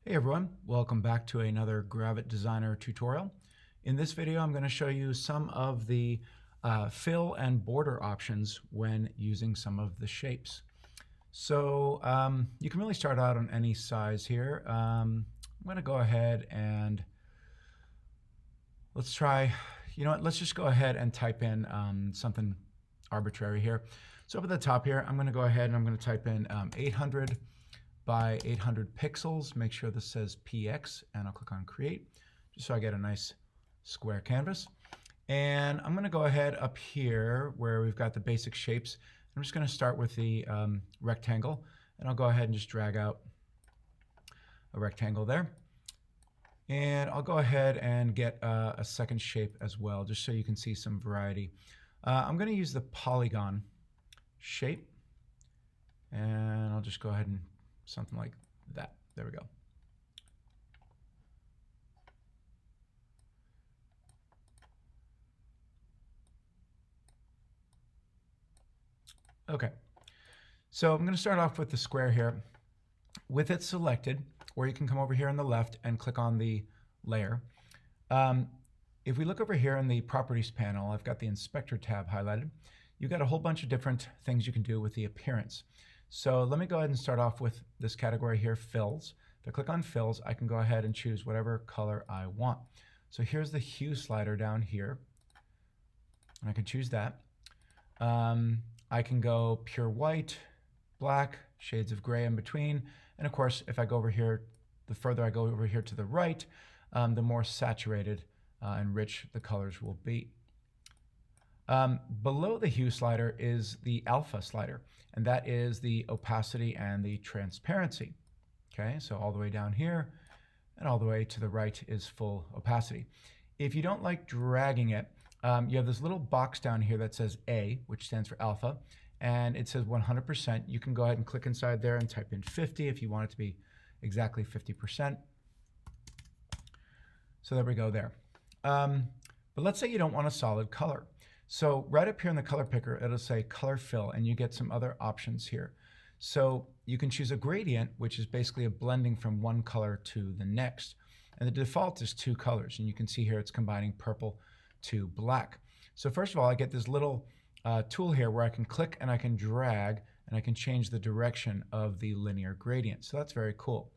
Hey everyone, welcome back to another Gravit Designer tutorial. In this video, I'm going to show you some of the fill and border options when using some of the shapes. So you can really start out on any size here. I'm going to go ahead and let's try, let's just go ahead and type in something arbitrary here. So up at the top here, I'm going to go ahead and I'm going to type in 800 by 800 pixels. Make sure this says PX, and I'll click on Create, just so I get a nice square canvas. And I'm going to go ahead up here where we've got the basic shapes. I'm just going to start with the rectangle, and I'll go ahead and just drag out a rectangle there. And I'll go ahead and get a second shape as well, just so you can see some variety. I'm going to use the polygon shape, and I'll just go ahead and something like that. There we go. Okay, so I'm going to start off with the square here. With it selected, or you can come over here on the left and click on the layer. If we look over here in the Properties panel, I've got the Inspector tab highlighted. You've got a whole bunch of different things you can do with the appearance. So let me go ahead and start off with this category here, Fills. If I click on Fills, I can go ahead and choose whatever color I want. So here's the hue slider down here, and I can choose that. I can go pure white, black, shades of gray in between, and of course, if I go over here, the further I go over here to the right, the more saturated and rich the colors will be. Below the hue slider is the alpha slider, and that is the opacity and the transparency. Okay, so all the way down here and all the way to the right is full opacity. If you don't like dragging it, you have this little box down here that says A, which stands for alpha, and it says 100%. You can go ahead and click inside there and type in 50 if you want it to be exactly 50%. So there we go there. But let's say you don't want a solid color. So right up here in the color picker, it'll say color fill, and you get some other options here. So you can choose a gradient, which is basically a blending from one color to the next. And the default is 2 colors. And you can see here it's combining purple to black. So first of all, I get this little tool here where I can click and I can drag and I can change the direction of the linear gradient. So that's very cool.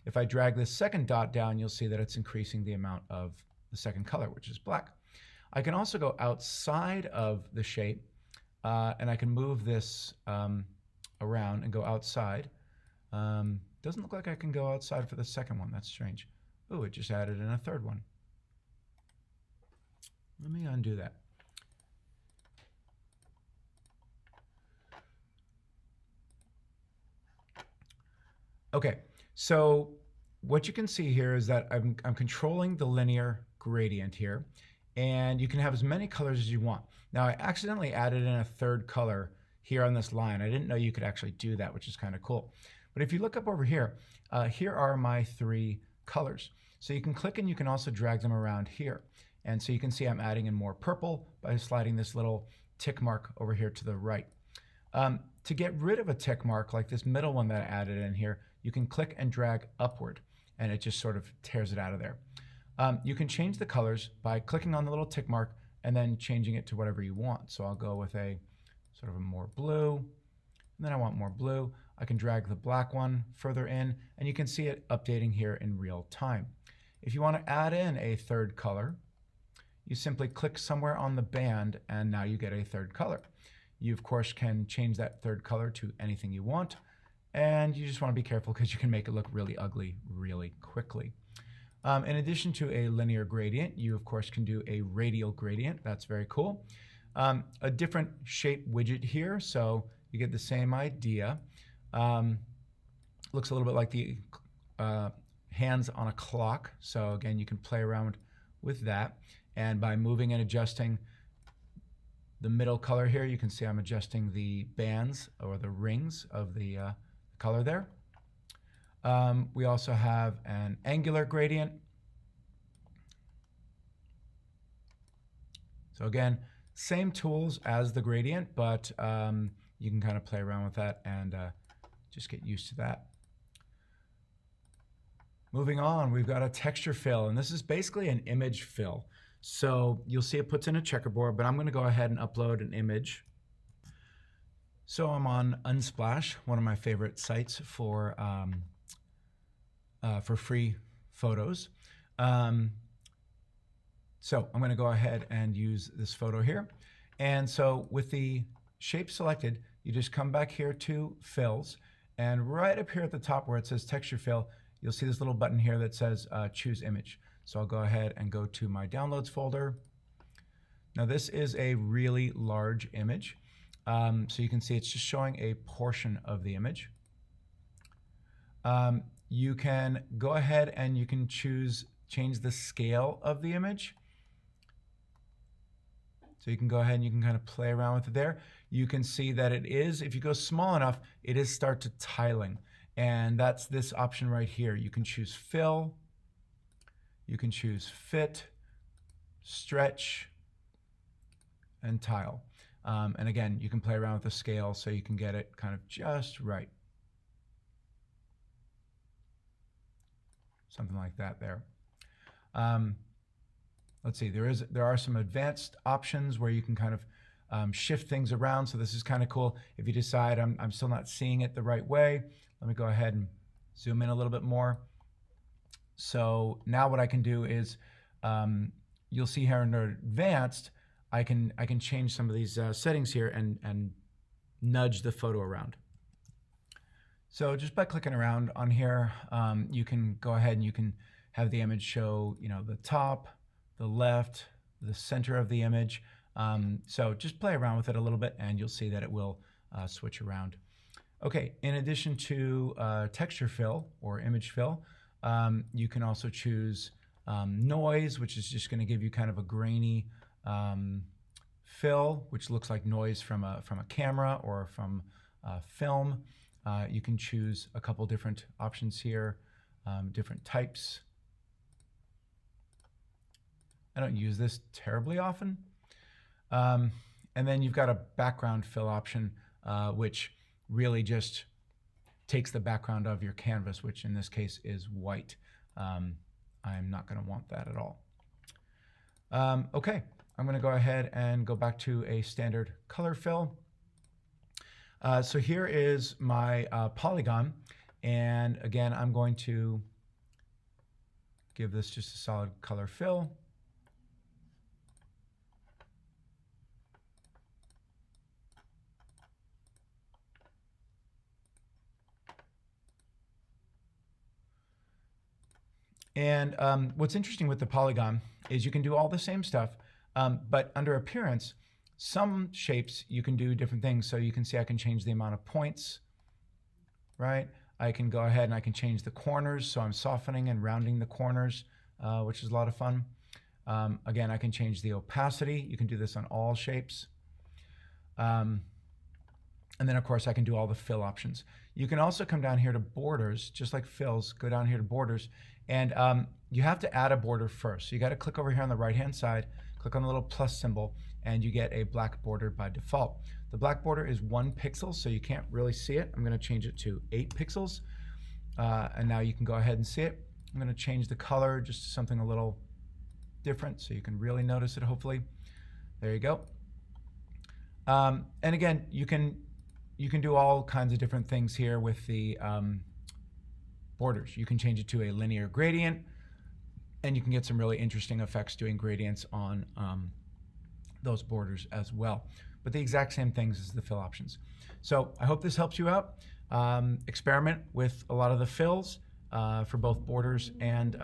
If I drag this second dot down, you'll see that it's increasing the amount of the second color, which is black. I can also go outside of the shape and I can move this around and go outside. Doesn't look like I can go outside for the second one. That's strange. Oh, it just added in a third one. Let me undo that. Okay, so what you can see here is that I'm controlling the linear gradient here, and you can have as many colors as you want. Now, I accidentally added in a third color here on this line. I didn't know you could actually do that, which is kind of cool. But if you look up over here, here are my 3 colors. So you can click and you can also drag them around here. And so you can see I'm adding in more purple by sliding this little tick mark over here to the right. To get rid of a tick mark, like this middle one that I added in here, you can click and drag upward, and it just sort of tears it out of there. You can change the colors by clicking on the little tick mark and then changing it to whatever you want. So I'll go with a sort of a more blue, and then I want more blue. I can drag the black one further in, and you can see it updating here in real time. If you want to add in a third color, you simply click somewhere on the band, and now you get a third color. You, of course, can change that third color to anything you want, and you just want to be careful because you can make it look really ugly really quickly. In addition to a linear gradient, you, of course, can do a radial gradient. That's very cool. A different shape widget here, so you get the same idea. Looks a little bit like the hands on a clock. So again, you can play around with that. And by moving and adjusting the middle color here, you can see I'm adjusting the bands or the rings of the color there. We also have an angular gradient. So again, same tools as the gradient, but you can kind of play around with that and just get used to that. Moving on, we've got a texture fill, and this is basically an image fill. So you'll see it puts in a checkerboard, but I'm going to go ahead and upload an image. So I'm on Unsplash, one of my favorite sites for free photos. So I'm going to go ahead and use this photo here. And so with the shape selected, you just come back here to fills, and right up here at the top where it says texture fill, you'll see this little button here that says choose image. So I'll go ahead and go to my downloads folder. Now this is a really large image. So you can see it's just showing a portion of the image. You can go ahead and you can change the scale of the image. So you can go ahead and you can kind of play around with it there. You can see that it is, if you go small enough, it is start to tiling. And that's this option right here. You can choose fill, you can choose fit, stretch, and tile. And again, you can play around with the scale so you can get it kind of just right. Something like that there. Let's see, there are some advanced options where you can kind of shift things around. So this is kind of cool. If you decide I'm still not seeing it the right way, let me go ahead and zoom in a little bit more. So now what I can do is, you'll see here under advanced, I can change some of these settings here and nudge the photo around. So just by clicking around on here, you can go ahead and you can have the image show, the top, the left, the center of the image. So just play around with it a little bit and you'll see that it will switch around. Okay, in addition to texture fill or image fill, you can also choose noise, which is just going to give you kind of a grainy fill, which looks like noise from a camera or from film. You can choose a couple different options here, different types. I don't use this terribly often. And then you've got a background fill option, which really just takes the background of your canvas, which in this case is white. I'm not going to want that at all. Okay, I'm going to go ahead and go back to a standard color fill. So here is my polygon, and again, I'm going to give this just a solid color fill. And what's interesting with the polygon is you can do all the same stuff, but under appearance, some shapes you can do different things. So you can see I can change the amount of points, right? I can go ahead and I can change the corners. So I'm softening and rounding the corners, which is a lot of fun. Again, I can change the opacity. You can do this on all shapes. And then of course I can do all the fill options. You can also come down here to borders, just like fills, go down here to borders, and you have to add a border first. So you got to click over here on the right-hand side, click on the little plus symbol, and you get a black border by default. The black border is 1 pixel, so you can't really see it. I'm going to change it to 8 pixels, and now you can go ahead and see it. I'm going to change the color just to something a little different so you can really notice it, hopefully. There you go. And again, you can do all kinds of different things here with the borders. You can change it to a linear gradient, and you can get some really interesting effects doing gradients on those borders as well. But the exact same things as the fill options. So I hope this helps you out. Experiment with a lot of the fills for both borders and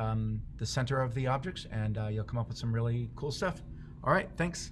the center of the objects, and you'll come up with some really cool stuff. All right, thanks.